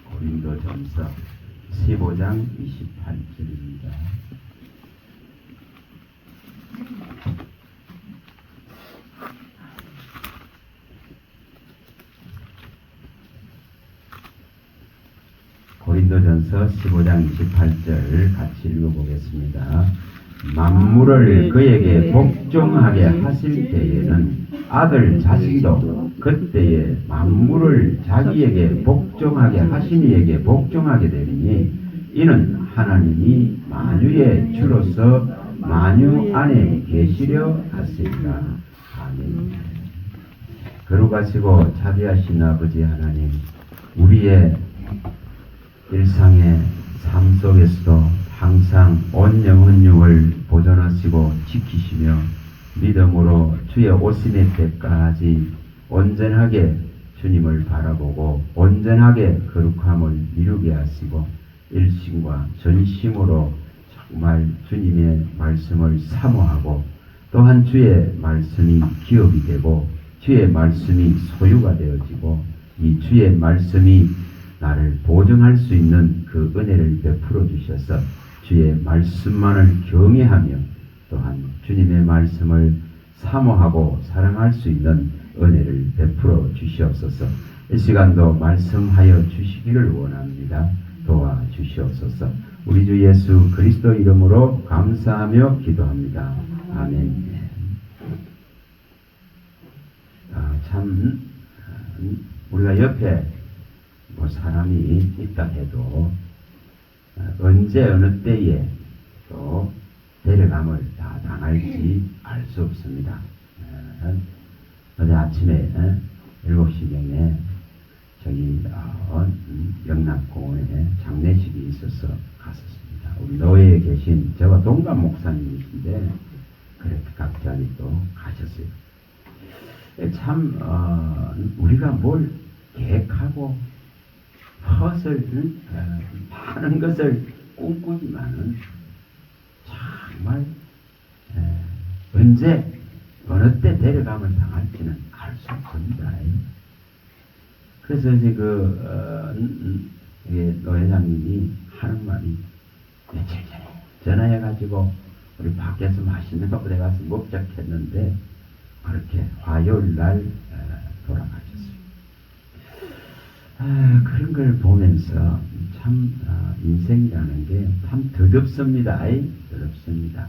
고린도전서 15장 28절입니다. 고린도전서 15장 28절 같이 읽어보겠습니다. 만물을 그에게 복종하게 하실 때에는 아들 자식도 그때에 만물을 자기에게 복종하게 하신 이에게 복종하게 되리니 이는 하나님이 만유의 주로서 만유 안에 계시려 하시리라. 아멘. 거룩하시고 자비하신 아버지 하나님, 우리의 일상의 삶 속에서도 항상 온 영혼육을 보존하시고 지키시며 믿음으로 주의 오심의 때까지 온전하게 주님을 바라보고 온전하게 거룩함을 이루게 하시고 일심과 전심으로 정말 주님의 말씀을 사모하고 또한 주의 말씀이 기업이 되고 주의 말씀이 소유가 되어지고 이 주의 말씀이 나를 보증할 수 있는 그 은혜를 베풀어 주셔서 주의 말씀만을 경외하며 또한 주님의 말씀을 사모하고 사랑할 수 있는 은혜를 베풀어 주시옵소서. 이 시간도 말씀하여 주시기를 원합니다. 도와주시옵소서. 우리 주 예수 그리스도 이름으로 감사하며 기도합니다. 아멘. 참 우리가 옆에 뭐 사람이 있다 해도 언제 어느 때에 또 데려감을 다 당할지 알 수 없습니다. 어제 아침에 7시경에 저기 영락공원에 장례식이 있어서 갔었습니다. 우리 노예에 계신 저와 동갑 목사님이신데 그렇게 갑자기 또 가셨어요. 참 우리가 뭘 계획하고 헛을 많은 것을 꿈꾸지만은 정말 언제 어느 때 데려감을 당할지는 알 수 없습니다. 그래서 이제 노회장님이 하는 말이 며칠 전에 전화해가지고 우리 밖에서 맛있는 거 내가서 먹자했는데 그렇게 화요일 날 돌아가셨어요. 그런 걸 보면서 참 인생이라는 게 참 더럽습니다. 더럽습니다.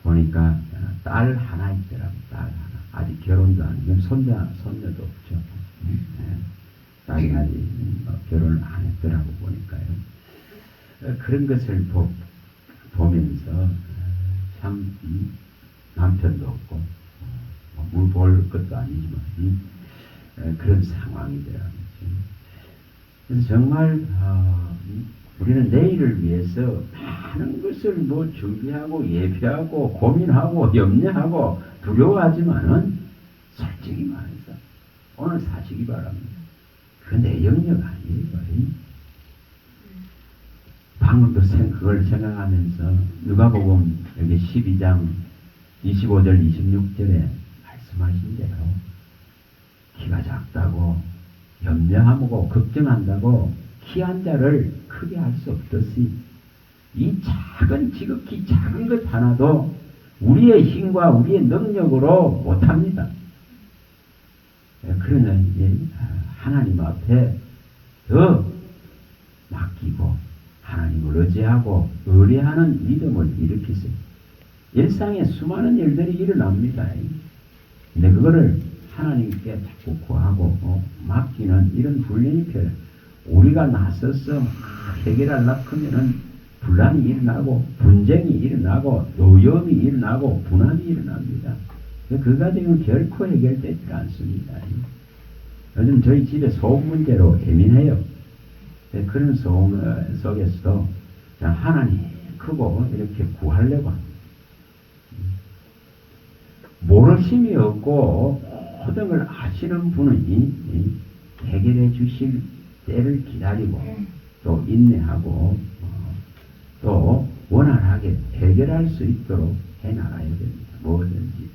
보니까 딸 하나 있더라고. 딸 하나. 아직 결혼도 안 했고 손녀도 없죠. 딸이 아직 결혼을 안 했더라고 보니까요. 그런 것을 보면서 참 남편도 없고 물 볼 것도 아니지만 그런 상황이더라고요. 그래서 정말 우리는 내일을 위해서 많은 것을 뭐 준비하고 예배하고 고민하고 염려하고 두려워하지만은 솔직히 말해서 오늘 사시기 바랍니다. 그 내 영역 아니에요. 방금도 그걸 생각하면서 누가복음 여기 12장 25절 26절에 말씀하신 대로 키가 작다고 염려하고 걱정한다고 키한 자를 크게 할 수 없듯이 이 지극히 작은 것 하나도 우리의 힘과 우리의 능력으로 못합니다. 그러면 하나님 앞에 더 맡기고 하나님을 의지하고 의뢰하는 믿음을 일으키세요. 일상에 수많은 일들이 일어납니다. 근데 그거를 하나님께 자꾸 구하고 맡기는 이런 훈련이 필요해요. 우리가 나서서 해결하려고 하면은 분란이 일어나고 분쟁이 일어나고 노여움이 일어나고 분함이 일어납니다. 그 과정은 결코 해결되지 않습니다. 요즘 저희 집에 소음 문제로 예민해요. 그런 소음 속에서도 하나님 크고 이렇게 구하려고 합니다. 모르심이 없고 모든 걸 아시는 분이 해결해 주실 때를 기다리고 또 인내하고 또 원활하게 해결할 수 있도록 해나가야 됩니다. 뭐든지.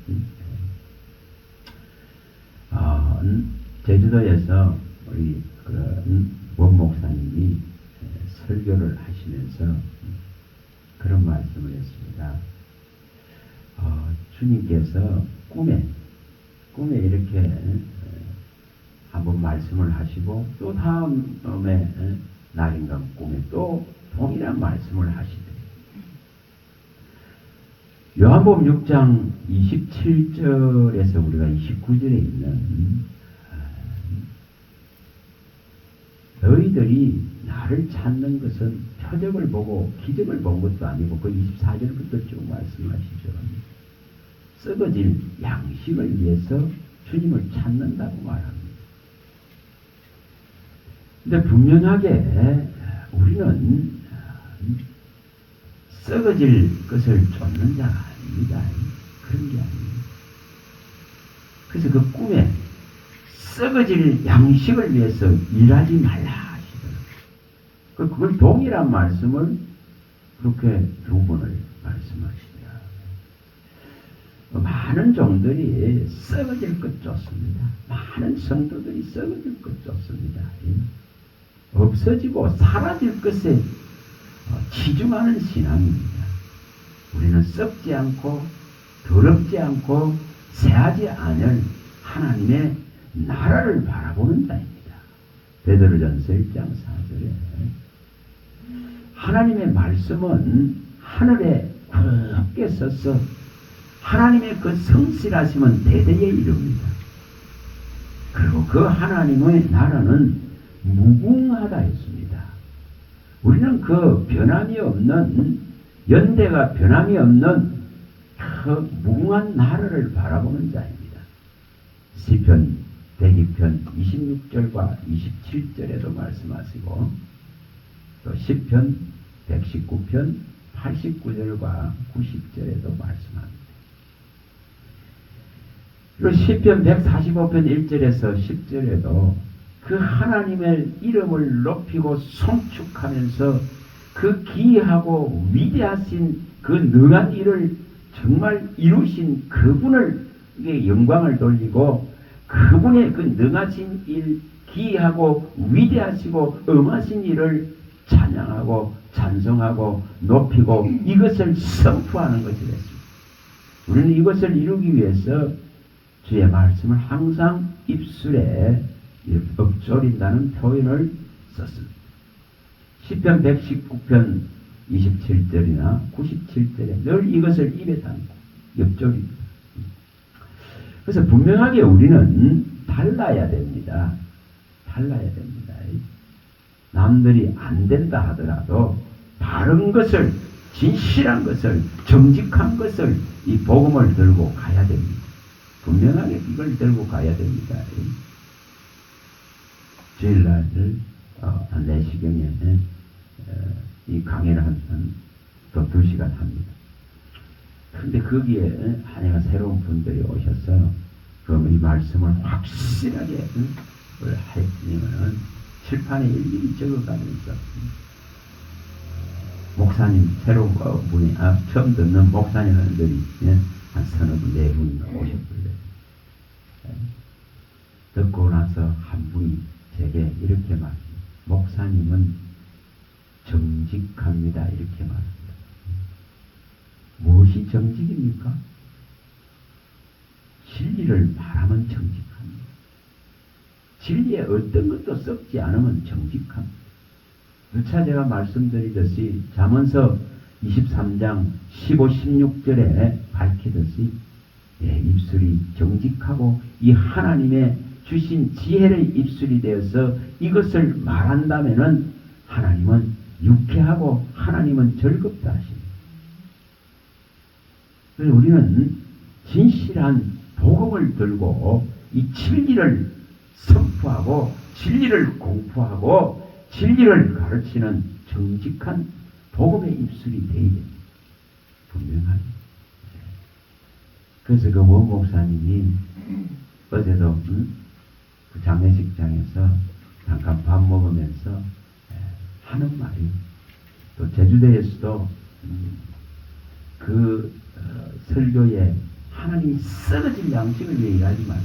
제주도에서 우리 원 목사님이 설교를 하시면서 그런 말씀을 했습니다. 주님께서 꿈에 이렇게 한번 말씀을 하시고 또 다음에 날인가 꿈에 또 동일한 말씀을 하시더래요. 요한복음 6장 27절에서 우리가 29절에 있는 너희들이 나를 찾는 것은 표적을 보고 기적을 본 것도 아니고 그 24절부터 쭉 말씀하시죠. 썩어질 양식을 위해서 주님을 찾는다고 말합니다. 근데 분명하게 우리는 썩어질 것을 쫓는 자가 아닙니다. 그런 게 아니에요. 그래서 그 꿈에 썩어질 양식을 위해서 일하지 말라 하시더라고요. 그걸 동일한 말씀을 그렇게 두 번을 말씀하시더라고요. 많은 종들이 썩어질 것 쫓습니다. 많은 성도들이 썩어질 것 쫓습니다. 없어지고 사라질 것에 치중하는 신앙입니다. 우리는 썩지 않고 더럽지 않고 새하지 않을 하나님의 나라를 바라보는 자입니다. 베드로전서 1장 4절에 하나님의 말씀은 하늘에 굳게 서서 하나님의 그 성실하심은 대대에 이릅니다. 그리고 그 하나님의 나라는 무궁하다 했습니다. 우리는 그 변함이 없는 연대가 변함이 없는 그 무궁한 나라를 바라보는 자입니다. 시편 102편 26절과 27절에도 말씀하시고 또 시편 119편 89절과 90절에도 말씀합니다. 그리고 시편 145편 1절에서 10절에도 그 하나님의 이름을 높이고 송축하면서 그 기이하고 위대하신 그 능한 일을 정말 이루신 그분을 영광을 돌리고 그분의 그 능하신 일, 기이하고 위대하시고 엄하신 일을 찬양하고 찬송하고 높이고 이것을 선포하는 것이 됐습니다. 우리는 이것을 이루기 위해서 주의 말씀을 항상 입술에 엎조린다는 표현을 썼습니다. 시편 119편 27절이나 97절에 늘 이것을 입에 담고 엎조립니다. 그래서 분명하게 우리는 달라야 됩니다. 달라야 됩니다. 남들이 안 된다 하더라도 바른 것을, 진실한 것을, 정직한 것을 이 복음을 들고 가야 됩니다. 분명하게 이걸 들고 가야 됩니다. 주일날 내시경에 이 강의를 또 2시간 합니다. 근데 거기에 한해가 새로운 분들이 오셔서 그럼 이 말씀을 확실하게 하였으면 칠판에 일일이 적어가면서 목사님 새로운 분이 처음 듣는 목사님들이 한 서너 분, 4분 오셨거든요. 듣고 나서 한 분이 제게 이렇게 말합니다. 목사님은 정직합니다. 이렇게 말합니다. 무엇이 정직입니까? 진리를 말하면 정직합니다. 진리에 어떤 것도 썩지 않으면 정직합니다. 누차 제가 말씀드리듯이 잠언서 23장 15, 16절에 밝히듯이 입술이 정직하고 이 하나님의 주신 지혜의 입술이 되어서 이것을 말한다면은 하나님은 유쾌하고 하나님은 즐겁다 하십니다. 그래서 우리는 진실한 복음을 들고 이 진리를 선포하고 진리를 공포하고 진리를 가르치는 정직한 복음의 입술이 되어야 됩니다. 분명하게. 그래서 그 원 목사님이 어제도 그 장례식장에서 잠깐 밥 먹으면서 하는 말이 또 제주도에서도 그 설교에 하나님이 썩어질 양식을 위해 일하지 말라.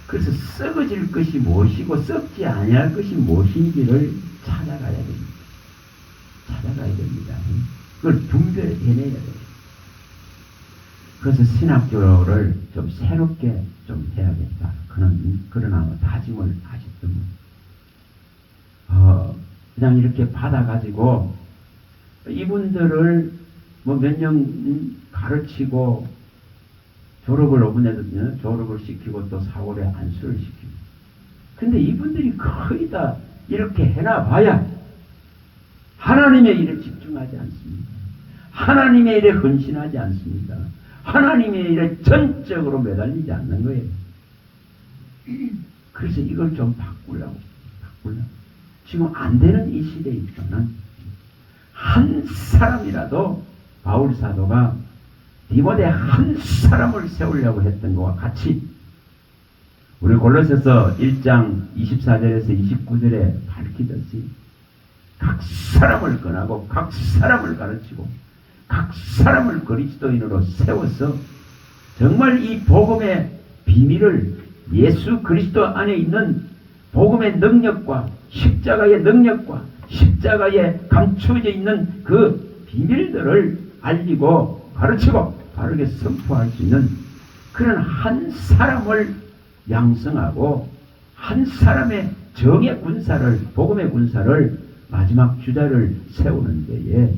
그래서 썩어질 것이 무엇이고 썩지 아니할 것이 무엇인지를 찾아가야 됩니다. 찾아가야 됩니다. 그걸 분별해내야 돼요. 그래서 신학교를 좀 새롭게 좀 해야겠다. 그러나 다짐을 하셨던 그냥 이렇게 받아가지고 이분들을 뭐 몇 년 가르치고 졸업을 5분에도 졸업을 시키고 또 4월에 안수를 시키고. 근데 이분들이 거의 다 이렇게 해놔봐야 하나님의 일에 집중하지 않습니다. 하나님의 일에 헌신하지 않습니다. 하나님의 일에 전적으로 매달리지 않는 거예요. 그래서 이걸 좀 바꾸려고. 지금 안 되는 이 시대에 있어서는 한 사람이라도 바울 사도가 디모데 한 사람을 세우려고 했던 것과 같이 우리 골로새서 1장 24절에서 29절에 밝히듯이 각 사람을 권하고 각 사람을 가르치고 각 사람을 그리스도인으로 세워서 정말 이 복음의 비밀을 예수 그리스도 안에 있는 복음의 능력과 십자가의 능력과 십자가에 감추어져 있는 그 비밀들을 알리고 가르치고 바르게 선포할 수 있는 그런 한 사람을 양성하고 한 사람의 정의 군사를 복음의 군사를 마지막 주자를 세우는 데에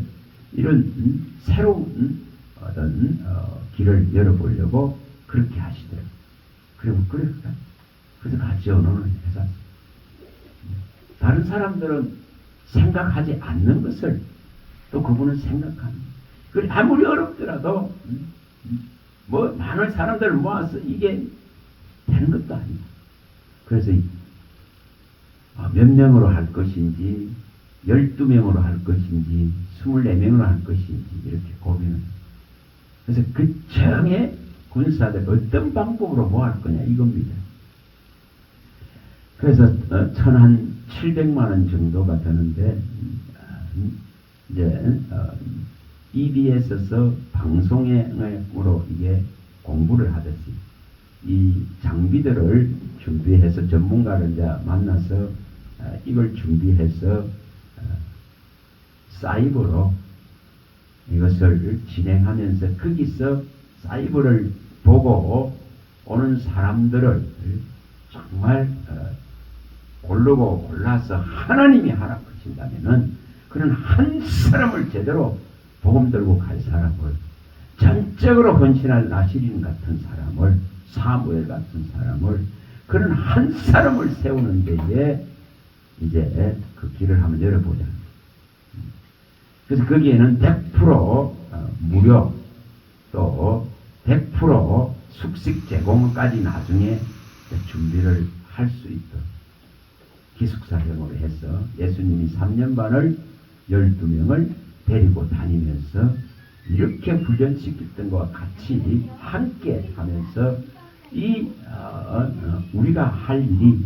이런 새로운 어떤 길을 열어보려고 그렇게 하시더라고요. 그래서 같이 언론을 해서 다른 사람들은 생각하지 않는 것을 또 그분은 생각합니다. 아무리 어렵더라도 뭐 많은 사람들을 모아서 이게 되는 것도 아니고 그래서 몇 명으로 할 것인지 12명으로 할 것인지 24명으로 할 것인지 이렇게 고민을 그래서 그 정의 군사들 어떤 방법으로 뭐 할 거냐 이겁니다. 그래서 1,700만 원 정도가 되는데 이제 EBS에서 방송으로 이게 공부를 하듯이 이 장비들을 준비해서 전문가를 이제 만나서 이걸 준비해서 사이버로 이것을 진행하면서 거기서 사이버를 보고 오는 사람들을 정말 고르고 골라서 하나님이 허락하신다면은 그런 한 사람을 제대로 복음 들고 갈 사람을 전적으로 헌신할 나시린 같은 사람을 사무엘 같은 사람을 그런 한 사람을 세우는 데에 이제 그 길을 한번 열어보자. 그래서 거기에는 100% 무료 또 100% 숙식 제공까지 나중에 준비를 할 수 있도록 기숙사형으로 해서 예수님이 3년 반을 12명을 데리고 다니면서 이렇게 훈련시켰던 것과 같이 함께 하면서 우리가 할 일이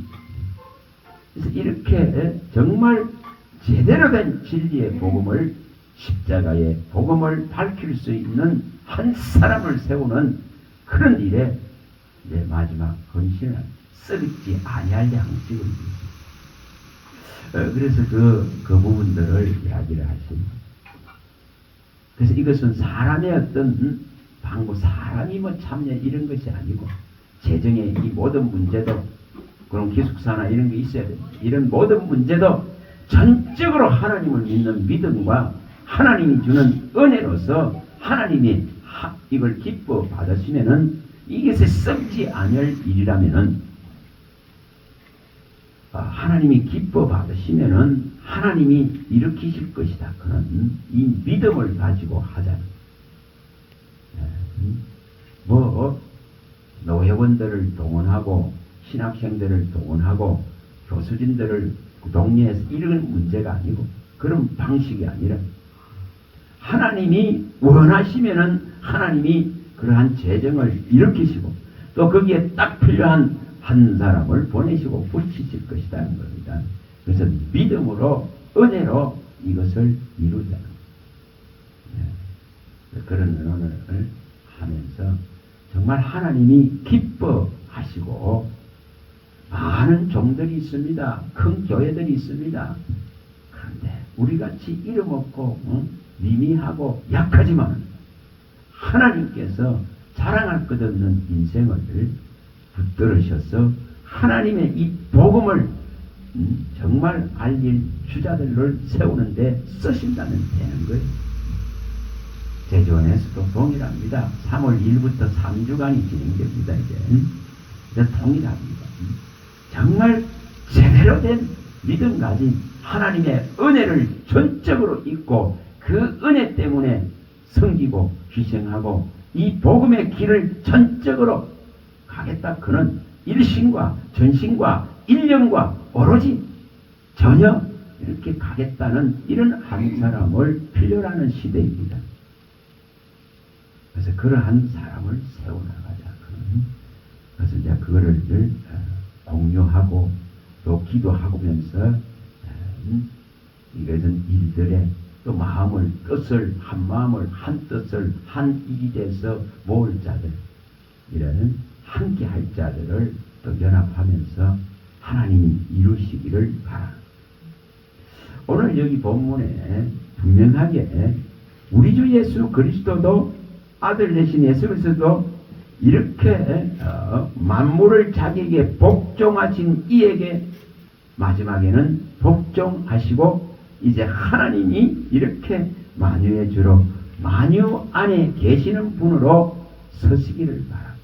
그래서 이렇게 정말 제대로 된 진리의 복음을 십자가의 복음을 밝힐 수 있는 한 사람을 세우는 그런 일에 이제 마지막 헌신을 썩지 아니할 양식을 그래서 그 부분들을 이야기를 하십니다. 그래서 이것은 사람의 어떤 방법, 사람이 뭐 참여 이런 것이 아니고 재정의 이 모든 문제도 그런 기숙사나 이런 게 있어야 됩니다. 이런 모든 문제도 전적으로 하나님을 믿는 믿음과 하나님이 주는 은혜로서 하나님이 이걸 기뻐 받으시면은 이것에 썩지 않을 일이라면은 하나님이 기뻐 받으시면은 하나님이 일으키실 것이다. 그런 이 믿음을 가지고 하자. 뭐 노회원들을 동원하고 신학생들을 동원하고 교수진들을 동료해서 이런 문제가 아니고 그런 방식이 아니라 하나님이 원하시면은 하나님이 그러한 재정을 일으키시고 또 거기에 딱 필요한 한 사람을 보내시고 붙이실 것이라는 겁니다. 그래서 믿음으로 은혜로 이것을 이루자. 그런 언어를 하면서 정말 하나님이 기뻐하시고 많은 종들이 있습니다. 큰 교회들이 있습니다. 그런데 우리같이 이름 없고 미미하고 약하지만 하나님께서 자랑할 것 없는 인생을 붙들으셔서 하나님의 이 복음을 정말 알릴 주자들을 세우는데 쓰신다면 되는 거예요. 제주원에서도 동일합니다. 3월 1일부터 3주간이 진행됩니다. 이제 동일합니다. 정말 제대로 된 믿음 가진 하나님의 은혜를 전적으로 잊고 그 은혜 때문에 섬기고 희생하고 이 복음의 길을 전적으로 가겠다. 그는 일심과 전심과 일념과 오로지 전혀 이렇게 가겠다는 이런 한 사람을 필요로 하는 시대입니다. 그래서 그러한 사람을 세워나가자. 그래서 이제 그거를 늘 공유하고 또 기도하면서 이것은 일들에 또 마음을 뜻을 한 마음을 한 뜻을 한 일이 돼서 모을 자들 이런 함께 할 자들을 또 연합하면서 하나님이 이루시기를 바랍니다. 오늘 여기 본문에 분명하게 우리 주 예수 그리스도도 아들 되신 예수 그리스도도 이렇게 만물을 자기에게 복종하신 이에게 마지막에는 복종하시고 이제 하나님이 이렇게 만유의 주로 만유 안에 계시는 분으로 서시기를 바랍니다.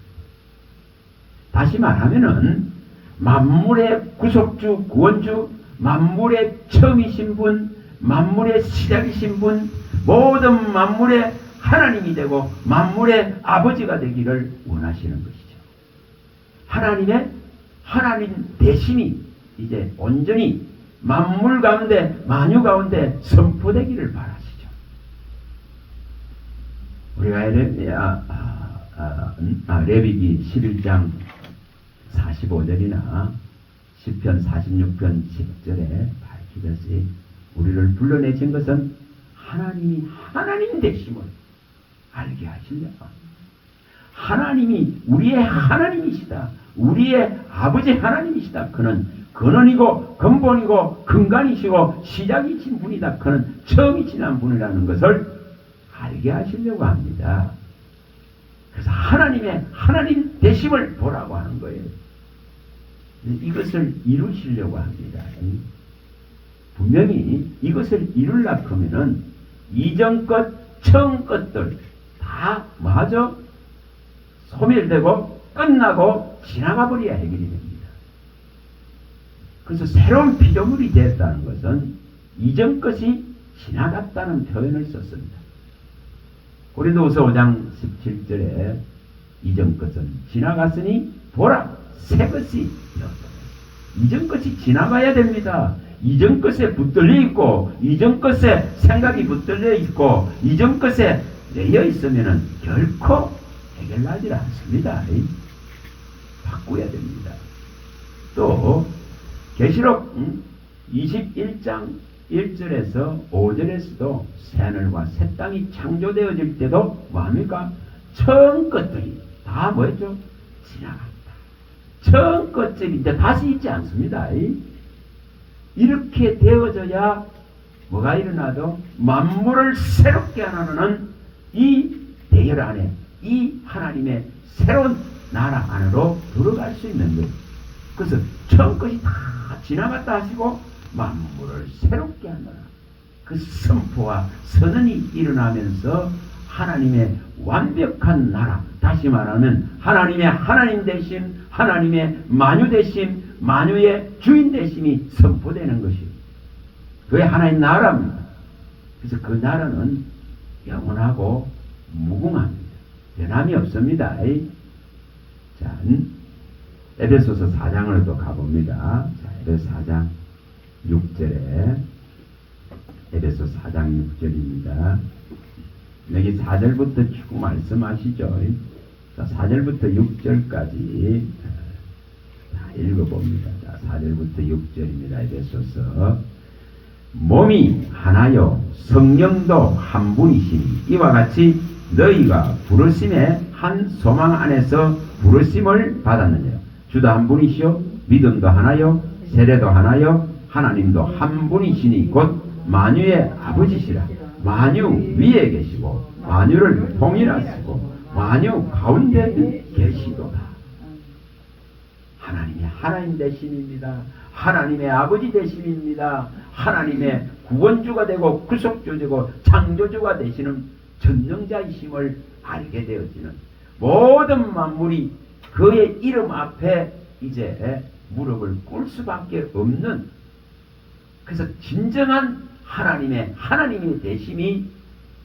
다시 말하면은 만물의 구속주 구원주 만물의 처음이신 분 만물의 시작이신 분 모든 만물의 하나님이 되고 만물의 아버지가 되기를 원하시는 것이죠. 하나님 대신이 이제 온전히 만물 가운데 만유 가운데 선포되기를 바라시죠. 우리가 레위기 11장 45절이나 시편 46편 10절에 밝히듯이 우리를 불러내신 것은 하나님이 하나님 되심을 알게 하시려고 하나님이 우리의 하나님이시다. 우리의 아버지 하나님이시다. 그는 근원이고 근본이고 근간이시고 시작이신 분이다. 그는 처음이 지난 분이라는 것을 알게 하시려고 합니다. 그래서 하나님의 하나님 되심을 보라고 하는 거예요. 이것을 이루시려고 합니다. 분명히 이것을 이루려고 하면은 이전 것, 처음 것들 다 뭐하죠? 소멸되고 끝나고 지나가 버려야 해결이 됩니다. 그래서 새로운 피조물이 됐다는 것은 이전 것이 지나갔다는 표현을 썼습니다. 고린도후서 5장 17절에 이전 것은 지나갔으니 보라 새 것이 되었다. 이전 것이 지나가야 됩니다. 이전 것에 붙들려 있고 이전 것에 생각이 붙들려 있고 이전 것에 내려 있으면 결코 해결나지 않습니다. 바꿔야 됩니다. 또 계시록 21장 1절에서 5절에서도 새하늘과 새 땅이 창조되어질 때도 뭐합니까? 처음 것들이 다 뭐였죠? 지나간다. 처음 것들이 이제 다시 있지 않습니다. 이렇게 되어져야 뭐가 일어나도 만물을 새롭게 하나는 이 대열 안에 이 하나님의 새로운 나라 안으로 들어갈 수 있는 거예요. 그래서 처음 것이 다 지나갔다 하시고 만물을 새롭게 한다. 그 선포와 선언이 일어나면서 하나님의 완벽한 나라, 다시 말하면 하나님의 하나님 되심, 하나님의 만유 되심, 만유의 주인 되심이 선포되는 것이에요. 그게 하나님 나라입니다. 그래서 그 나라는 영원하고 무궁합니다. 변함이 없습니다. 자, 에베소서 4장을 또 가봅니다. 자, 에베소 4장 6절에 에베소 4장 6절입니다. 여기 4절부터 쭉 말씀하시죠. 자, 4절부터 6절까지 다 읽어봅니다. 자, 4절부터 6절입니다. 에베소서. 몸이 하나요 성령도 한 분이시니 이와 같이 너희가 부르심의 한 소망 안에서 부르심을 받았느니라. 주도 한 분이시요 믿음도 하나요, 세례도 하나요, 하나님도 한 분이시니 곧 만유의 아버지시라. 만유 위에 계시고 만유를 통일하시고 만유 가운데 계시도다. 하나님의 하나님 되심입니다. 하나님의 아버지 되심입니다. 하나님의 구원주가 되고 구속주 되고 창조주가 되시는 전능자이심을 알게 되어지는 모든 만물이 그의 이름 앞에 이제 무릎을 꿇을 수밖에 없는, 그래서 진정한 하나님의 하나님의 되심이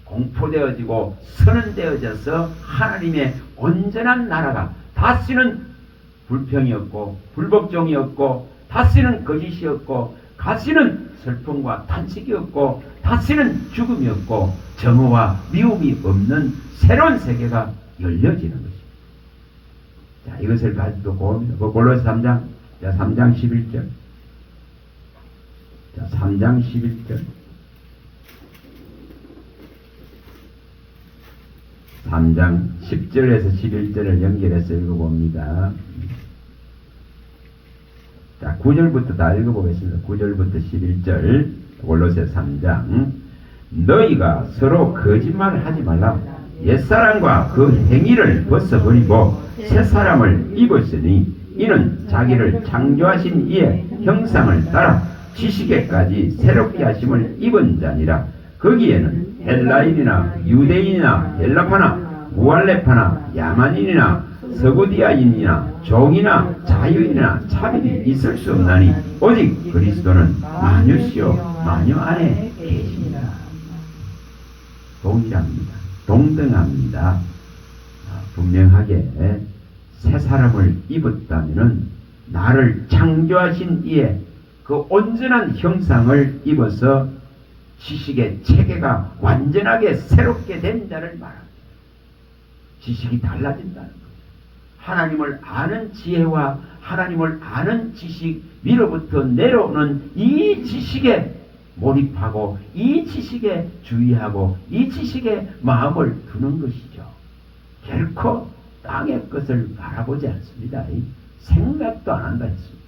공포되어지고 선언되어져서 하나님의 온전한 나라가 다시는 불평이었고 불복종이었고 다시는 거짓이었고 다시는 슬픔과 탄식이었고 다시는 죽음이었고 정오와 미움이 없는 새로운 세계가 열려지는 것입니다. 자, 이것을 가지고 골로새 3장, 자, 3장 11절. 자, 3장 11절. 3장 10절에서 11절을 연결해서 읽어봅니다. 자, 9절부터 다 읽어보겠습니다. 9절부터 11절 골로새 3장. 너희가 서로 거짓말하지 말라. 옛사람과 그 행위를 벗어버리고 새사람을 입었으니 이는 자기를 창조하신 이의 형상을 따라 지식에까지 새롭게 하심을 입은 자니라. 거기에는 헬라인이나 유대인이나 헬라파나 무할레파나 야만인이나 서구디아인이나 종이나 자유인이나 차별이 있을 수 없나니 오직 그리스도는 만유시요 만유 안에 계십니다. 동일합니다. 동등합니다. 분명하게 새 사람을 입었다면은 나를 창조하신 이의 그 온전한 형상을 입어서 지식의 체계가 완전하게 새롭게 된 자를 말합니다. 지식이 달라진다는 것. 하나님을 아는 지혜와 하나님을 아는 지식 위로부터 내려오는 이 지식에 몰입하고 이 지식에 주의하고 이 지식에 마음을 두는 것이죠. 결코 땅의 것을 바라보지 않습니다. 생각도 안 한다 했습니다.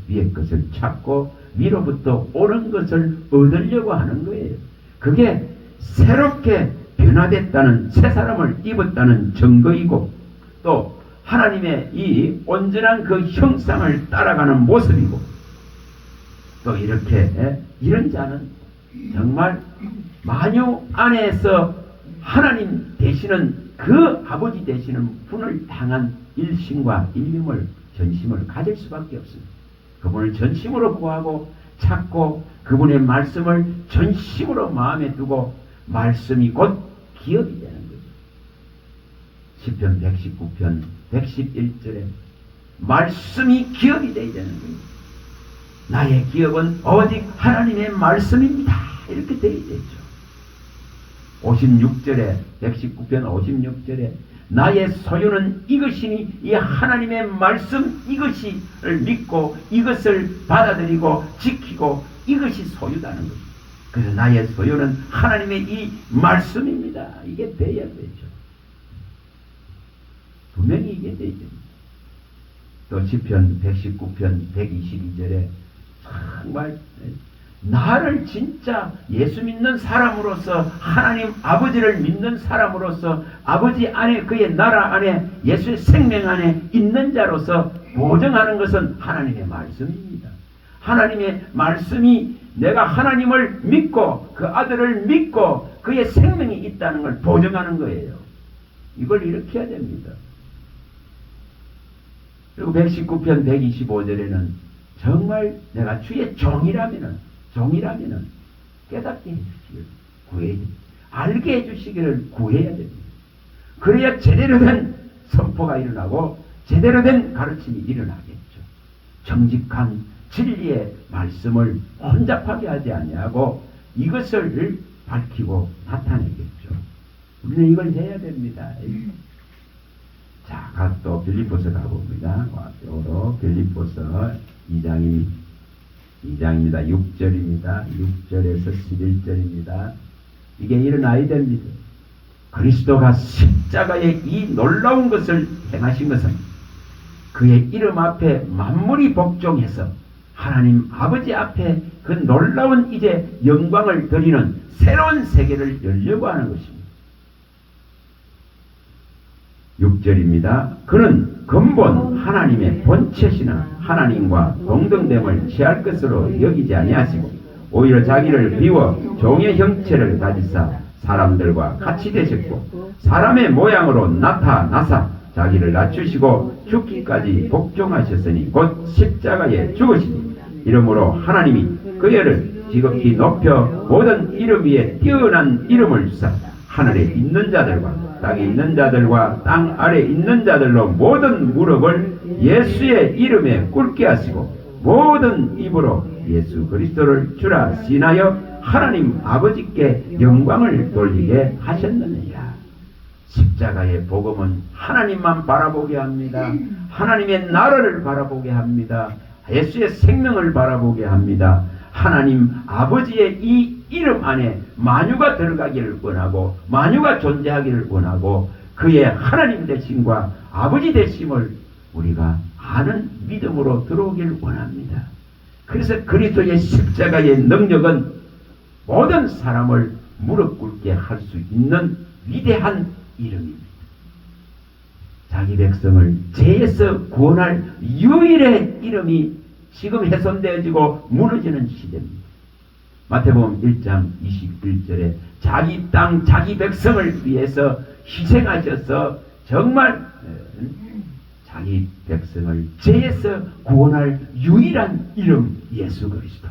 위의 것을 찾고 위로부터 오는 것을 얻으려고 하는 거예요. 그게 새롭게 변화됐다는, 새 사람을 입었다는 증거이고 또 하나님의 이 온전한 그 형상을 따라가는 모습이고 또 이렇게 이런 자는 정말 만유 안에서 하나님 되시는 그 아버지 되시는 분을 향한 일심과 일념을 전심을 가질 수밖에 없습니다. 그분을 전심으로 구하고 찾고 그분의 말씀을 전심으로 마음에 두고 말씀이 곧 기업이 되는 거죠. 시편 119편 111절에 말씀이 기업이 되어야 되는 거예요. 나의 기업은 오직 하나님의 말씀입니다. 이렇게 되어야 되죠. 56절에 119편 56절에 나의 소유는 이것이니 이 하나님의 말씀 이것을 믿고 이것을 받아들이고 지키고 이것이 소유다는 거죠. 그래서 나의 소유는 하나님의 이 말씀입니다. 이게 돼야 되죠. 분명히 이게 되죠. 또 시편 119편 122절에 정말 나를 진짜 예수 믿는 사람으로서 하나님 아버지를 믿는 사람으로서 아버지 안에 그의 나라 안에 예수의 생명 안에 있는 자로서 보증하는 것은 하나님의 말씀입니다. 하나님의 말씀이 내가 하나님을 믿고 그 아들을 믿고 그의 생명이 있다는 걸 보증하는 거예요. 이걸 이렇게 해야 됩니다. 그리고 119편 125절에는 정말 내가 주의 종이라면은 깨닫게 해주시기를 구해야 됩니다. 알게 해주시기를 구해야 됩니다. 그래야 제대로 된 선포가 일어나고 제대로 된 가르침이 일어나겠죠. 정직한 진리의 말씀을 혼잡하게 하지 아니하고 이것을 밝히고 나타내겠죠. 우리는 이걸 해야 됩니다. 자, 가서 또 빌립보서 가봅니다. 이쪽으로 빌립보서 2장입니다. 6절입니다. 6절에서 11절입니다. 이게 일어나야 됩니다. 그리스도가 십자가의 이 놀라운 것을 행하신 것은 그의 이름 앞에 만물이 복종해서 하나님 아버지 앞에 그 놀라운 이제 영광을 드리는 새로운 세계를 열려고 하는 것입니다. 6절입니다. 그는 근본 하나님의 본체시나 하나님과 동등됨을 취할 것으로 여기지 아니하시고 오히려 자기를 비워 종의 형체를 가지사 사람들과 같이 되셨고 사람의 모양으로 나타나사 자기를 낮추시고 죽기까지 복종하셨으니 곧 십자가에 죽으시니 이러므로 하나님이 그를 지극히 높여 모든 이름 위에 뛰어난 이름을 주사 하늘에 있는 자들과 땅에 있는 자들과 땅 아래 있는 자들로 모든 무릎을 예수의 이름에 꿇게 하시고 모든 입으로 예수 그리스도를 주라 시인하여 하나님 아버지께 영광을 돌리게 하셨느니라. 십자가의 복음은 하나님만 바라보게 합니다. 하나님의 나라를 바라보게 합니다. 예수의 생명을 바라보게 합니다. 하나님 아버지의 이 이름 안에 만유가 들어가기를 원하고 만유가 존재하기를 원하고 그의 하나님 되심과 아버지 되심을 우리가 아는 믿음으로 들어오기를 원합니다. 그래서 그리스도의 십자가의 능력은 모든 사람을 무릎 꿇게 할 수 있는 위대한 이름입니다. 자기 백성을 죄에서 구원할 유일의 이름이 지금 훼손되어지고 무너지는 시대입니다. 마태복음 1장 21절에 자기 땅 자기 백성을 위해서 희생하셔서 정말 자기 백성을 죄에서 구원할 유일한 이름 예수 그리스도.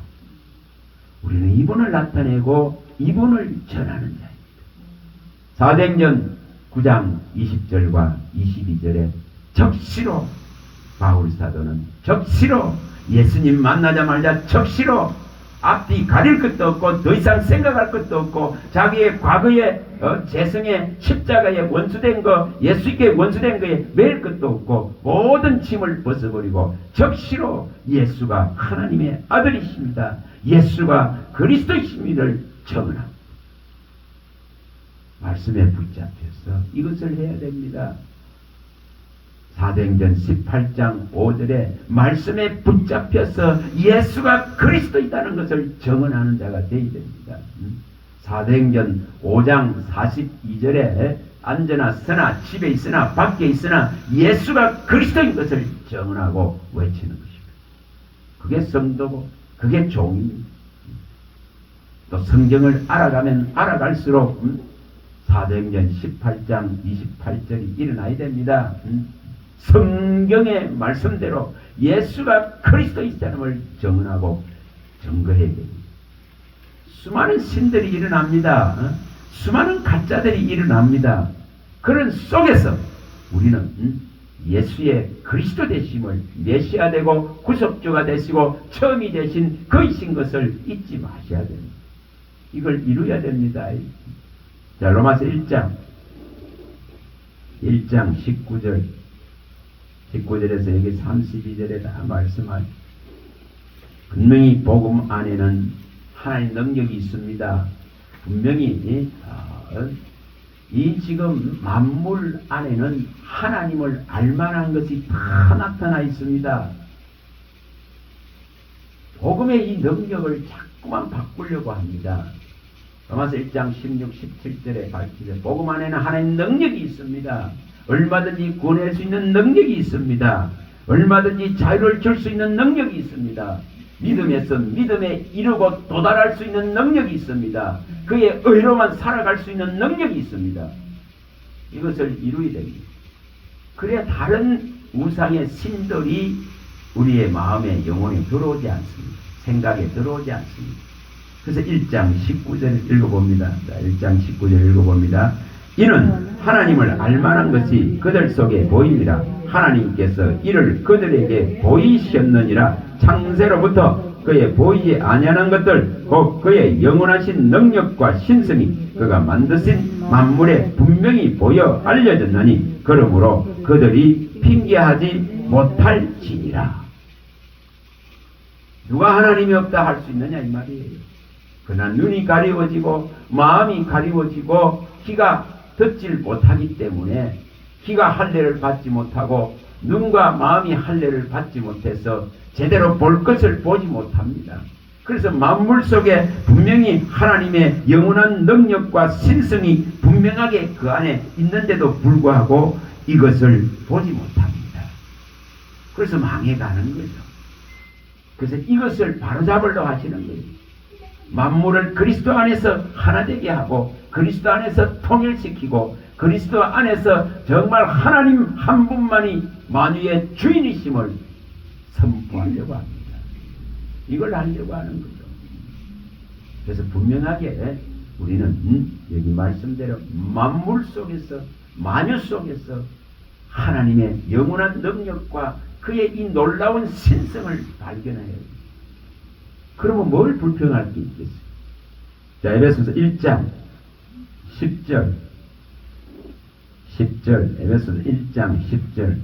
우리는 이분을 나타내고 이분을 전하는 자입니다. 사도행전 9장 20절과 22절에 적시로 바울 사도는 적시로 예수님 만나자마자 적시로 앞뒤 가릴 것도 없고 더 이상 생각할 것도 없고 자기의 과거의 재성의 십자가에 원수된 거 예수께 원수된 거에 매일 것도 없고 모든 짐을 벗어버리고 적시로 예수가 하나님의 아들이십니다. 예수가 그리스도이심을 전하고 말씀에 붙잡혀서 이것을 해야 됩니다. 사도행전 18장 5절에 말씀에 붙잡혀서 예수가 그리스도이다는 것을 증언하는 자가 되어야 됩니다. 사도행전 5장 42절에 앉으나 서나 집에 있으나 밖에 있으나 예수가 그리스도인 것을 증언하고 외치는 것입니다. 그게 성도고 그게 종입니다. 또 성경을 알아가면 알아갈수록 사도행전 18장 28절이 일어나야 됩니다. 성경의 말씀대로 예수가 그리스도이심을 증언하고 증거해야 됩니다. 수많은 신들이 일어납니다. 수많은 가짜들이 일어납니다. 그런 속에서 우리는 예수의 그리스도 되심을 메시아 되고 구속주가 되시고 처음이 되신 그이신 것을 잊지 마셔야 됩니다. 이걸 이루어야 됩니다. 자, 로마서 1장 19절에서 여기 32절에 다 말씀할 분명히 복음 안에는 하나님의 능력이 있습니다. 분명히 이 지금 만물 안에는 하나님을 알만한 것이 다 나타나 있습니다. 복음의 이 능력을 자꾸만 바꾸려고 합니다. 로마서 1장 16, 17절에 밝히죠. 복음 안에는 하나님의 능력이 있습니다. 얼마든지 구원할 수 있는 능력이 있습니다. 얼마든지 자유를 줄 수 있는 능력이 있습니다. 믿음에서 믿음에 이르고 도달할 수 있는 능력이 있습니다. 그의 의로만 살아갈 수 있는 능력이 있습니다. 이것을 이루어야 됩니다. 그래야 다른 우상의 신들이 우리의 마음에 영혼에 들어오지 않습니다. 생각에 들어오지 않습니다. 그래서 1장 19절을 읽어봅니다. 자, 1장 19절 읽어봅니다. 이는 하나님을 알만한 것이 그들 속에 보입니다. 하나님께서 이를 그들에게 보이셨느니라. 창세로부터 그의 보이지 아니하는 것들 곧 그의 영원하신 능력과 신성이 그가 만드신 만물에 분명히 보여 알려졌나니 그러므로 그들이 핑계하지 못할지니라. 누가 하나님이 없다 할 수 있느냐 이 말이에요. 그러나 눈이 가리워지고 마음이 가리워지고 귀가 듣질 못하기 때문에 귀가 할례를 받지 못하고 눈과 마음이 할례를 받지 못해서 제대로 볼 것을 보지 못합니다. 그래서 만물 속에 분명히 하나님의 영원한 능력과 신성이 분명하게 그 안에 있는데도 불구하고 이것을 보지 못합니다. 그래서 망해가는 거죠. 그래서 이것을 바로잡으려 하시는 거예요. 만물을 그리스도 안에서 하나 되게 하고 그리스도 안에서 통일시키고 그리스도 안에서 정말 하나님 한 분만이 만유의 주인이심을 선포하려고 합니다. 이걸 하려고 하는 거죠. 그래서 분명하게 우리는 여기 말씀대로 만물 속에서 만유 속에서 하나님의 영원한 능력과 그의 이 놀라운 신성을 발견해야 해요. 그러면 뭘 불평할 게 있겠어요? 자, 에베소서 1장 10절 에베소서 1장 10절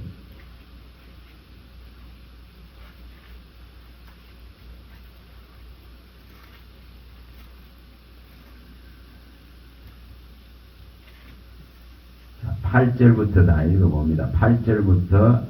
자, 8절부터 다 읽어봅니다. 8절부터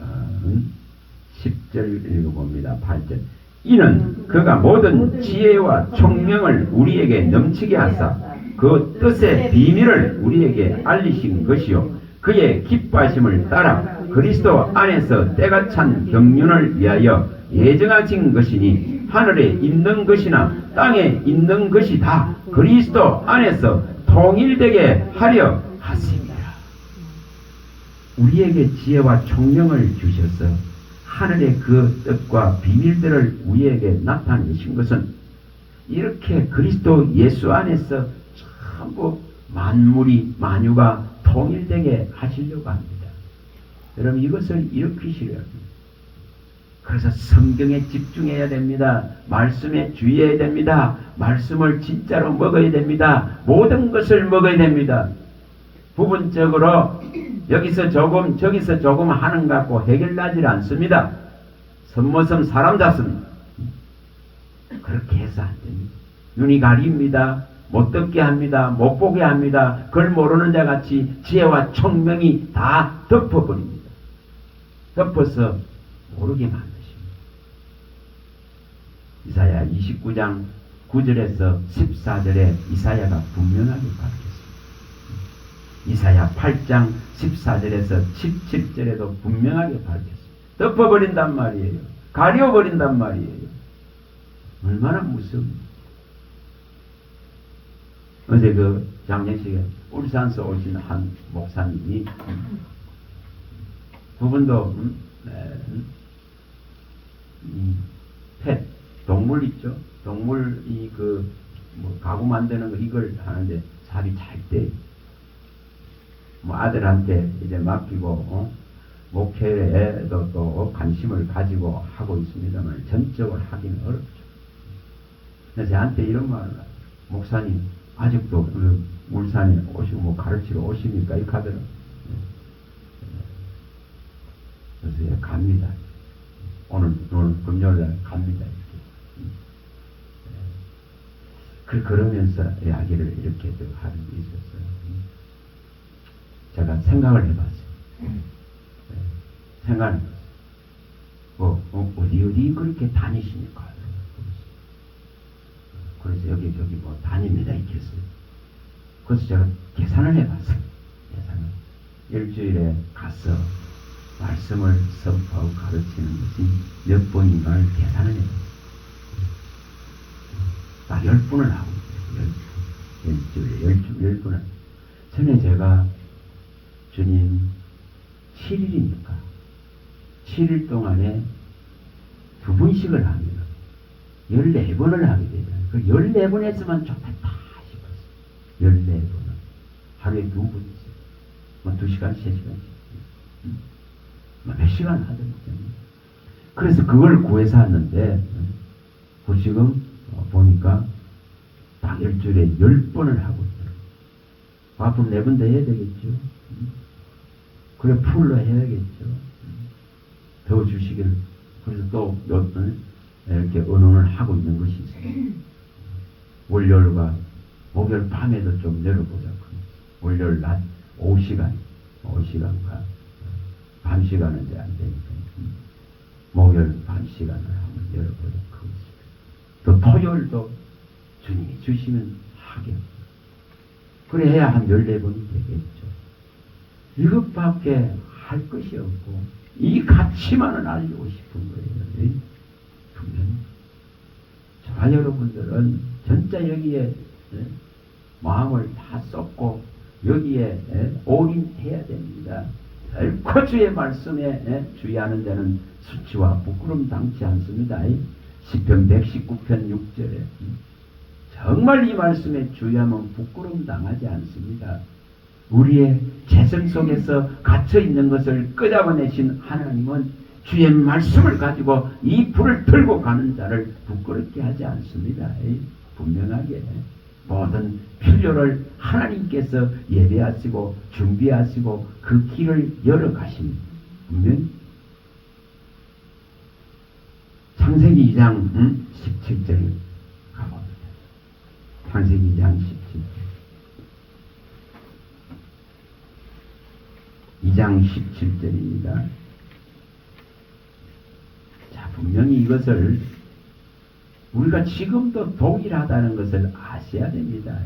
10절 읽어봅니다. 8절 이는 그가 모든 지혜와 총명을 우리에게 넘치게 하사 그 뜻의 비밀을 우리에게 알리신 것이요 그의 기뻐하심을 따라 그리스도 안에서 때가 찬 경륜을 위하여 예정하신 것이니 하늘에 있는 것이나 땅에 있는 것이 다 그리스도 안에서 통일되게 하려 하십니다. 우리에게 지혜와 총명을 주셔서 하늘의 그 뜻과 비밀들을 우리에게 나타내신 것은 이렇게 그리스도 예수 안에서 전부 만물이 만유가 통일되게 하시려고 합니다. 여러분 이것을 일으키시려고 합니다. 그래서 성경에 집중해야 됩니다. 말씀에 주의해야 됩니다. 말씀을 진짜로 먹어야 됩니다. 모든 것을 먹어야 됩니다. 부분적으로 여기서 조금 저기서 조금 하는 것 갖고 해결나지 않습니다. 선모섬 사람 잡습니다. 그렇게 해서 안 됩니다. 눈이 가립니다. 못 듣게 합니다. 못 보게 합니다. 그걸 모르는 자같이 지혜와 총명이 다 덮어버립니다. 덮어서 모르게 만드십니다. 이사야 29장 9절에서 14절에 이사야가 분명하게 밝혔습니다. 이사야 8장 14절에서 17절에도 분명하게 밝혔습니다. 덮어버린단 말이에요. 가려버린단 말이에요. 얼마나 무섭습니까? 어제 그 장례식에 울산서 오신 한 목사님이 그분도 펫 동물 있죠. 동물 이 그 뭐 가구 만드는 거 이걸 하는데 살이 잘 때 뭐 아들한테 이제 맡기고 목회에도 또 관심을 가지고 하고 있습니다만 전적으로 하기는 어렵죠. 그래서 저한테 이런 말을 해요. 목사님 아직도 그 울산에 오시고 뭐 가르치러 오십니까? 이렇게 하더라고요. 그래서 갑니다. 오늘 금요일날 갑니다. 이렇게. 그러면서 이야기를 이렇게 하는 게 있었어요. 제가 생각을 해봤어요. 생각을 해봤어요. 어디 그렇게 다니십니까? 그래서 여기 뭐 다닙니다. 이렇게 했어요. 그래서 제가 계산을 해봤어요. 일주일에 가서 말씀을 선포하고 가르치는 것이 몇 번인가를 계산을 해봤어요. 딱 10분을 하고 있어요. 일주일에 10분을. 전에 제가 주님 7일이니까 7일 동안에 2분씩을 하면 14번을 하게 되잖아요. 그 14번 했으면 좋겠다 싶었어요. 14번은 하루에 2분이죠. 뭐 2시간, 3시간씩. 몇 시간 하든지. 그래서 그걸 구해서 하는데 그 지금 보니까 딱 일주일에 10번을 하고 있어요. 앞으로 4번 더 해야 되겠죠. 그래 풀로 해야겠죠. 더 주시길. 그래서 또 이렇게 언론을 하고 있는 것이 있어요. 월요일과 목요일 밤에도 좀 내려보자고. 월요일 낮 5시간가 반 시간은 이제 안 되니까. 목요일 반 시간을 한번 열어보도록 하겠습니다. 또 토요일도 주님이 주시면 하겠고. 그래야 한 14번이 되겠죠. 이것밖에 할 것이 없고, 이 가치만은 알리고 싶은 거예요. 분명히. 자, 여러분들은 진짜 여기에 마음을 다 쏟고 여기에 올인해야 됩니다. 결코 주의 말씀에 주의하는 데는 수치와 부끄럼 당치 않습니다. 시편 119편 6절에 정말 이 말씀에 주의하면 부끄럼 당하지 않습니다. 우리의 재성 속에서 갇혀 있는 것을 끄잡아내신 하나님은 주의 말씀을 가지고 이 불을 들고 가는 자를 부끄럽게 하지 않습니다. 분명하게 모든 필요를 하나님께서 예배하시고 준비하시고 그 길을 열어가십니다. 분명히 창세기 2장 17절 가봅니다. 창세기 2장 17절 2장 17절입니다. 자, 분명히 이것을 우리가 지금도 동일하다는 것을 아셔야 됩니다.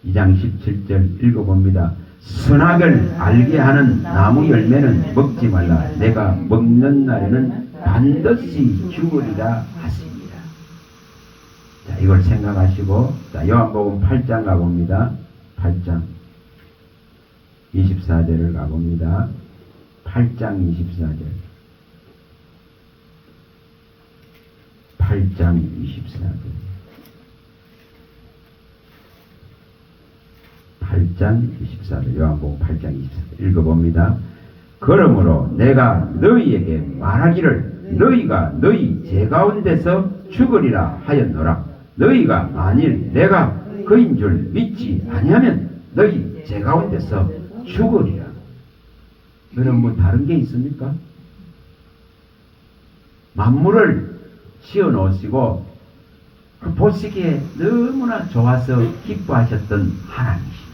2장 17절 읽어봅니다. 선악을 알게 하는 나무 열매는 먹지 말라. 내가 먹는 날에는 반드시 죽으리라 하십니다. 자, 이걸 생각하시고, 자, 요한복음 8장 가봅니다. 8장 24절을 가봅니다. 8장 24절 8장 24절 8장 24절 요한복음 8장 24절 읽어봅니다. 그러므로 내가 너희에게 말하기를 너희가 너희 제 가운데서 죽으리라 하였노라. 너희가 만일 내가 그인 줄 믿지 아니하면 너희 제 가운데서 죽으리라. 여러분 뭐 다른 게 있습니까? 만물을 지어 놓으시고 그 보시기에 너무나 좋아서 기뻐하셨던 하나님이십니다.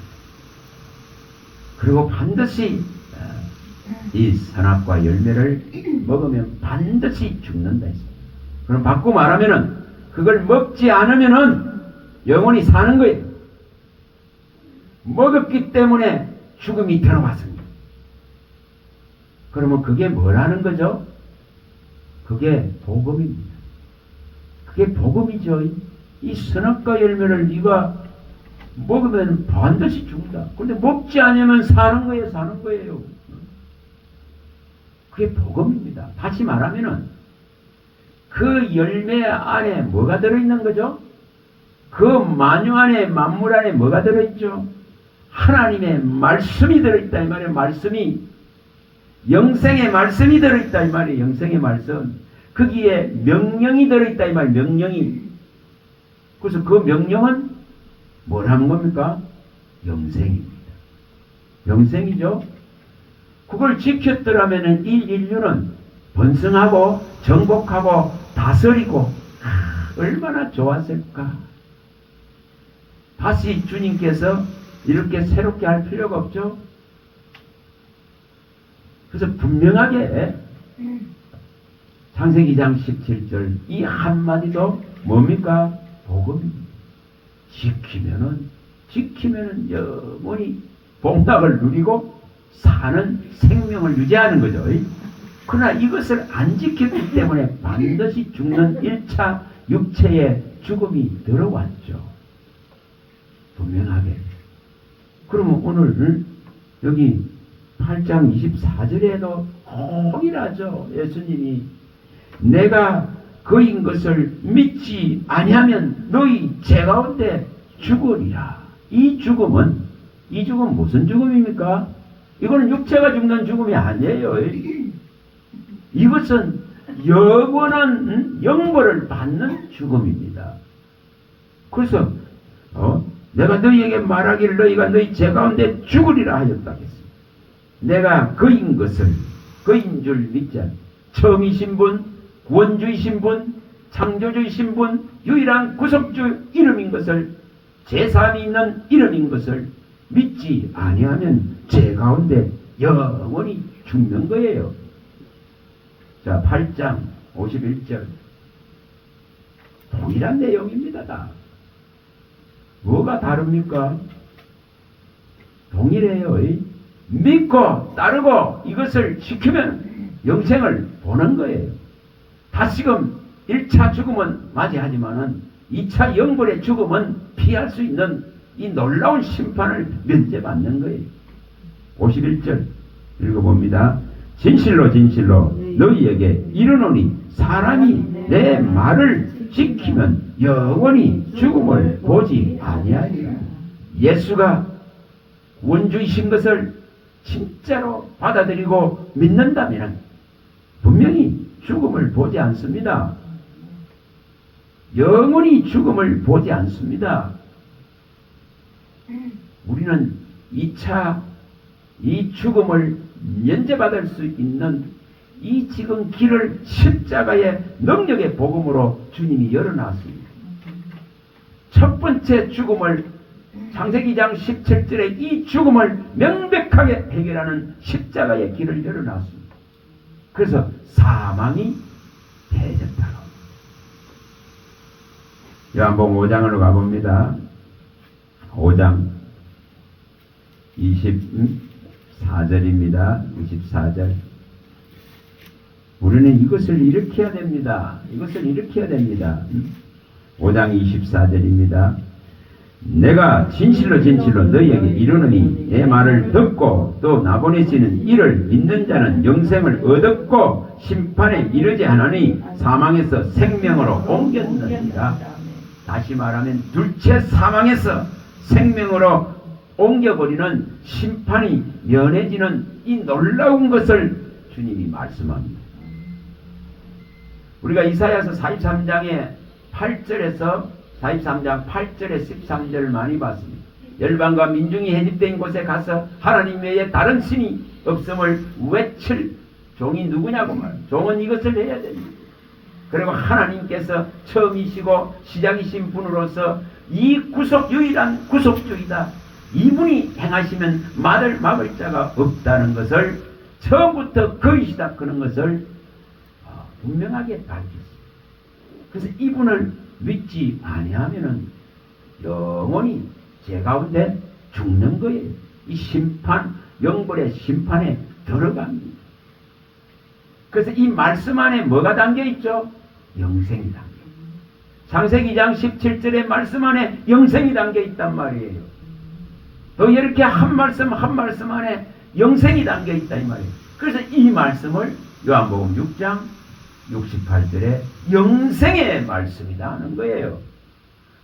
그리고 반드시 이 선악과 열매를 먹으면 반드시 죽는다 했습니다. 그럼 바꾸고 말하면은 그걸 먹지 않으면은 영원히 사는 거예요. 먹었기 때문에 죽음이 들어왔습니다. 그러면 그게 뭐라는 거죠? 그게 복음입니다. 그게 복음이죠. 이 선악과 열매를 네가 먹으면 반드시 죽는다. 그런데 먹지 않으면 사는 거예요. 사는 거예요. 그게 복음입니다. 다시 말하면은 그 열매 안에 뭐가 들어있는 거죠? 그 만유 안에 만물 안에 뭐가 들어있죠? 하나님의 말씀이 들어있다 이 말이에요. 말씀이 영생의 말씀이 들어있다 이 말이에요. 영생의 말씀. 거기에 명령이 들어있다 이 말이에요. 명령이. 그래서 그 명령은 뭐라는 겁니까? 영생입니다. 영생이죠. 그걸 지켰더라면 이 인류는 번성하고 정복하고 다스리고 얼마나 좋았을까. 다시 주님께서 이렇게 새롭게 할 필요가 없죠. 그래서 분명하게 창세기 2장 17절 이 한마디도 뭡니까? 복음입니다. 지키면은 영원히 복락을 누리고 사는 생명을 유지하는 거죠. 그러나 이것을 안 지켰기 때문에 반드시 죽는 1차 육체의 죽음이 들어왔죠. 분명하게. 그러면 오늘 여기 8장 24절에도 동일하죠. 예수님이 내가 그인 것을 믿지 아니하면 너희 제 가운데 죽으리라. 이 죽음은 무슨 죽음입니까? 이거는 육체가 죽는 죽음이 아니에요. 이것은 영원한 영벌을 받는 죽음입니다. 그래서 내가 너희에게 말하기를 너희가 너희 제 가운데 죽으리라 하였다 했습니다. 내가 그인 것을 그인 줄 믿지 않 처음이신 분, 구원주이신 분, 창조주이신 분, 유일한 구속주 이름인 것을 제삼이 있는 이름인 것을 믿지 아니하면 제 가운데 영원히 죽는 거예요. 자, 8장 51절. 동일한 내용입니다. 다. 뭐가 다릅니까? 동일해요. 믿고 따르고 이것을 지키면 영생을 보는 거예요. 다시금 1차 죽음은 맞이하지만은 2차 영벌의 죽음은 피할 수 있는 이 놀라운 심판을 면제받는 거예요. 51절 읽어봅니다. 진실로 진실로 너희에게 이르노니 사람이 내 말을 지키면 영원히 죽음을 보지 아니하리라. 예수가 원주이신 것을 진짜로 받아들이고 믿는다면 분명히 죽음을 보지 않습니다. 영원히 죽음을 보지 않습니다. 우리는 2차 이 죽음을 면제받을 수 있는 이 지금 길을 십자가의 능력의 복음으로 주님이 열어놨습니다. 첫 번째 죽음을 창세기 2장 17절에 이 죽음을 명백하게 해결하는 십자가의 길을 열어놨습니다. 그래서 사망이 패졌다고. 요한복음 5장으로 가봅니다. 5장 24절입니다. 24절. 우리는 이것을 일으켜야 됩니다. 이것을 일으켜야 됩니다. 5장 24절입니다. 내가 진실로 진실로 너희에게 이르노니 내 말을 듣고 또 나보내시는 이를 믿는 자는 영생을 얻었고 심판에 이르지 않으니 사망에서 생명으로 옮겼느니라. 다시 말하면 둘째 사망에서 생명으로 옮겨버리는 심판이 면해지는 이 놀라운 것을 주님이 말씀합니다. 우리가 이사야서 43장의 8절에서 43장 8절에 13절을 많이 봤습니다. 열방과 민중이 해집된 곳에 가서 하나님 외에 다른 신이 없음을 외칠 종이 누구냐고 말합니다. 종은 이것을 해야 됩니다. 그리고 하나님께서 처음이시고 시작이신 분으로서 이 구속 유일한 구속주이다. 이분이 행하시면 막을 자가 없다는 것을 처음부터 거의시다 그런 것을 분명하게 밝혔습니다. 그래서 이분을 믿지 아니하면은 영원히 제 가운데 죽는 거예요. 이 심판, 영벌의 심판에 들어갑니다. 그래서 이 말씀 안에 뭐가 담겨있죠? 영생이 담겨있죠. 창세기 2장 17절의 말씀 안에 영생이 담겨있단 말이에요. 또 이렇게 한 말씀 한 말씀 안에 영생이 담겨있다 이 말이에요. 그래서 이 말씀을 요한복음 6장 68절에 영생의 말씀이다 하는 거예요.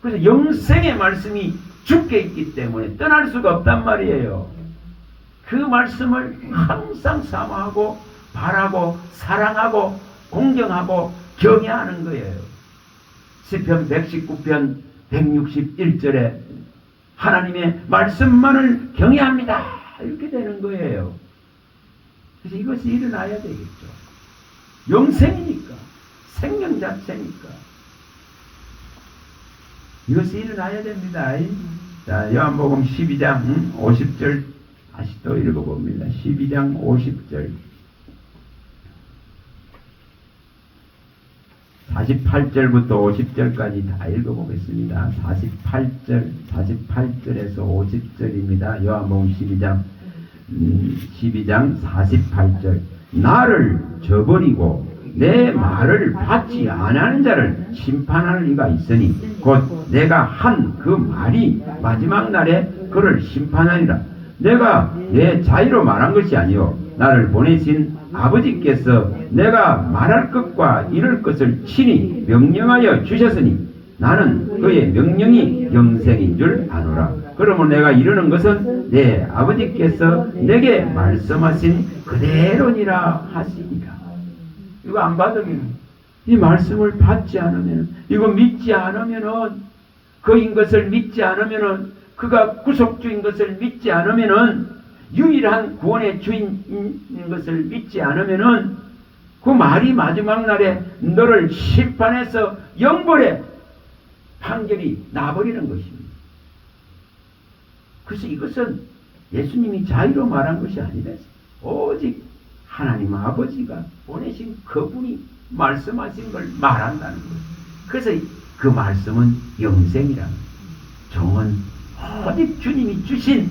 그래서 영생의 말씀이 죽게 있기 때문에 떠날 수가 없단 말이에요. 그 말씀을 항상 사모하고 바라고 사랑하고 공경하고 경외하는 거예요. 시편 119편 161절에 하나님의 말씀만을 경외합니다. 이렇게 되는 거예요. 그래서 이것이 일어나야 되겠죠. 영생이니까, 생명 자체니까 이것이 일어나야 됩니다. 자, 요한복음 12장 50절 다시 또 읽어봅니다. 12장 50절 48절부터 50절까지 다 읽어보겠습니다. 48절에서 50절입니다. 요한복음 12장 48절. 나를 저버리고 내 말을 받지 아니하는 자를 심판할 리가 있으니 곧 내가 한 그 말이 마지막 날에 그를 심판하리라. 내가 내 자유로 말한 것이 아니요 나를 보내신 아버지께서 내가 말할 것과 이룰 것을 친히 명령하여 주셨으니 나는 그의 명령이 영생인 줄 아노라. 그러므로 내가 이루는 것은 내 아버지께서 내게 말씀하신 그대로니라 하시니라. 이거 안 받으면, 이 말씀을 받지 않으면, 이거 믿지 않으면은, 그인 것을 믿지 않으면은, 그가 구속주인 것을 믿지 않으면은, 유일한 구원의 주인인 것을 믿지 않으면은, 그 말이 마지막 날에 너를 심판해서 영벌의 판결이 나버리는 것입니다. 그래서 이것은 예수님이 자유로 말한 것이 아니라 오직 하나님 아버지가 보내신 그분이 말씀하신 걸 말한다는 거예요. 그래서 그 말씀은 영생이라는 거예요. 종은 오직 주님이 주신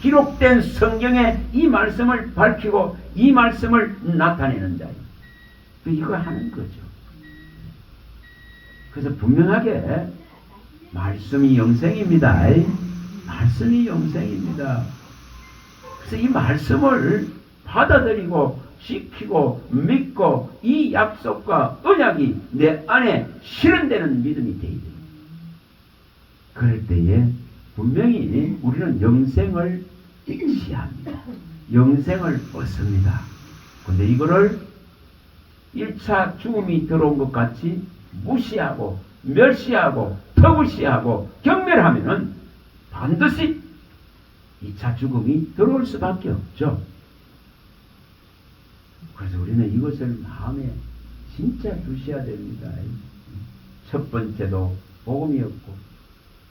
기록된 성경에 이 말씀을 밝히고 이 말씀을 나타내는 자예요. 이거 하는 거죠. 그래서 분명하게 말씀이 영생입니다. 말씀이 영생입니다. 그래서 이 말씀을 받아들이고 지키고 믿고 이 약속과 언약이 내 안에 실현되는 믿음이 되어야 돼요. 그럴 때에 분명히 우리는 영생을 취합니다. 영생을 얻습니다. 근데 이거를 1차 죽음이 들어온 것 같이 무시하고 멸시하고 터부시하고 경멸하면은 반드시 2차 죽음이 들어올 수밖에 없죠. 그래서 우리는 이것을 마음에 진짜 두셔야 됩니다. 첫 번째도 복음이었고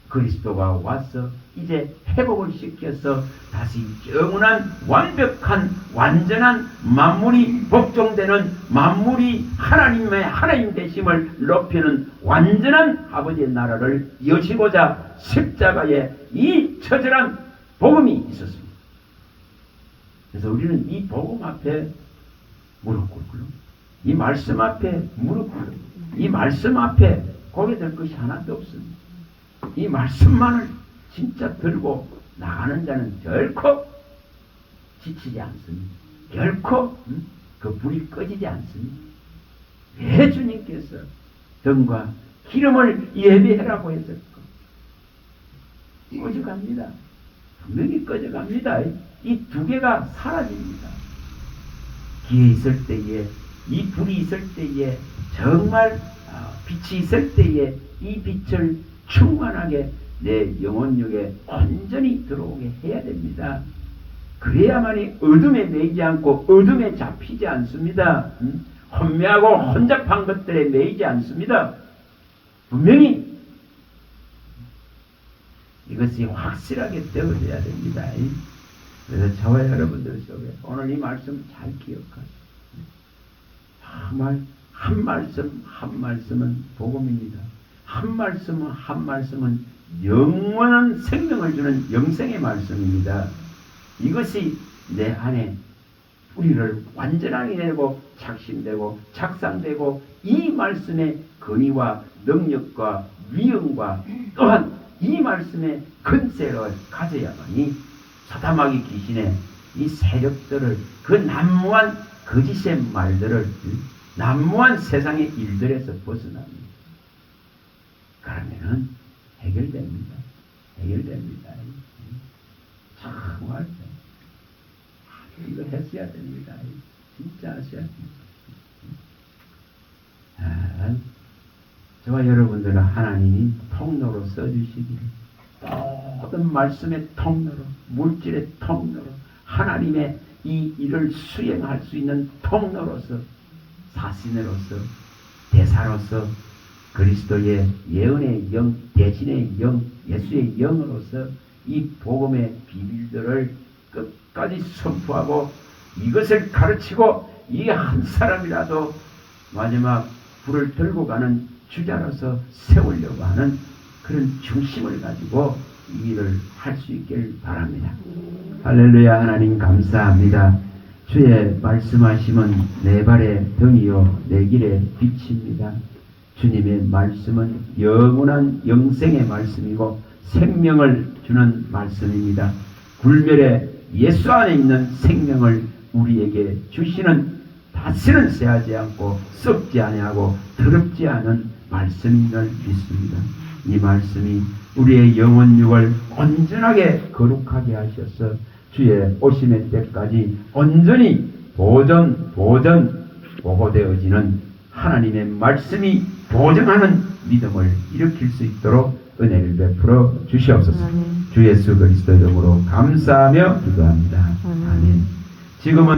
그리스도가 와서 이제 회복을 시켜서 다시 영원한 완벽한 완전한 만물이 복종되는 만물이 하나님의 하나님 되심을 높이는 완전한 아버지의 나라를 여시고자 십자가에 이 처절한 복음이 있었습니다. 그래서 우리는 이 복음 앞에 무릎 꿇고 이 말씀 앞에 무릎 꿇고 이 말씀 앞에 고개 들 것이 하나도 없습니다. 이 말씀만을 진짜 들고 나가는 자는 결코 지치지 않습니다. 결코 그 불이 꺼지지 않습니다. 왜 주님께서 등과 기름을 예비해라고 했을까? 꺼져갑니다. 분명히 꺼져갑니다. 이 두 개가 사라집니다. 기회 있을 때에 이 불이 있을 때에 정말 빛이 있을 때에 이 빛을 충만하게 내 영혼력에 온전히 들어오게 해야 됩니다. 그래야만이 어둠에 매이지 않고 어둠에 잡히지 않습니다. 혼미하고 혼잡한 것들에 매이지 않습니다. 분명히 이것이 확실하게 되어져야 됩니다. 그래서 저와 여러분들 속에 오늘 이 말씀 잘 기억하세요. 한 말씀 한 말씀은 복음입니다. 한 말씀은 영원한 생명을 주는 영생의 말씀입니다. 이것이 내 안에 우리를 완전하게 내고 착신되고 착상되고 이 말씀의 권위와 능력과 위엄과 또한 이 말씀의 근세를 가져야만이 사다마귀 귀신의 이 세력들을 그 난무한 거짓의 말들을 난무한 세상의 일들에서 벗어납니다. 그러면은 해결됩니다. 해결됩니다. 정말 이거 했어야 됩니다. 진짜 하셔야 됩니다. 저와 여러분들은 하나님이 통로로 써주시기를 모든 말씀의 통로로 물질의 통로로 하나님의 이 일을 수행할 수 있는 통로로서 사신으로서 대사로서 그리스도의 예언의 영, 대신의 영, 예수의 영으로서 이 복음의 비밀들을 끝까지 선포하고 이것을 가르치고 이 한 사람이라도 마지막 불을 들고 가는 주자로서 세우려고 하는 그런 중심을 가지고 이 일을 할 수 있기를 바랍니다. 할렐루야. 하나님 감사합니다. 주의 말씀하심은 내 발의 등이요 내 길의 빛입니다. 주님의 말씀은 영원한 영생의 말씀이고 생명을 주는 말씀입니다. 불멸의 예수 안에 있는 생명을 우리에게 주시는 다시는 쇠하지 않고 썩지 아니하고 더럽지 않은 말씀임을 믿습니다. 이 말씀이 우리의 영혼육을 온전하게 거룩하게 하셔서 주의 오심의 때까지 온전히 보호되어지는 하나님의 말씀이 보증하는 믿음을 일으킬 수 있도록 은혜를 베풀어 주시옵소서. 주 예수 그리스도 이름으로 감사하며 기도합니다. 아멘. 지금은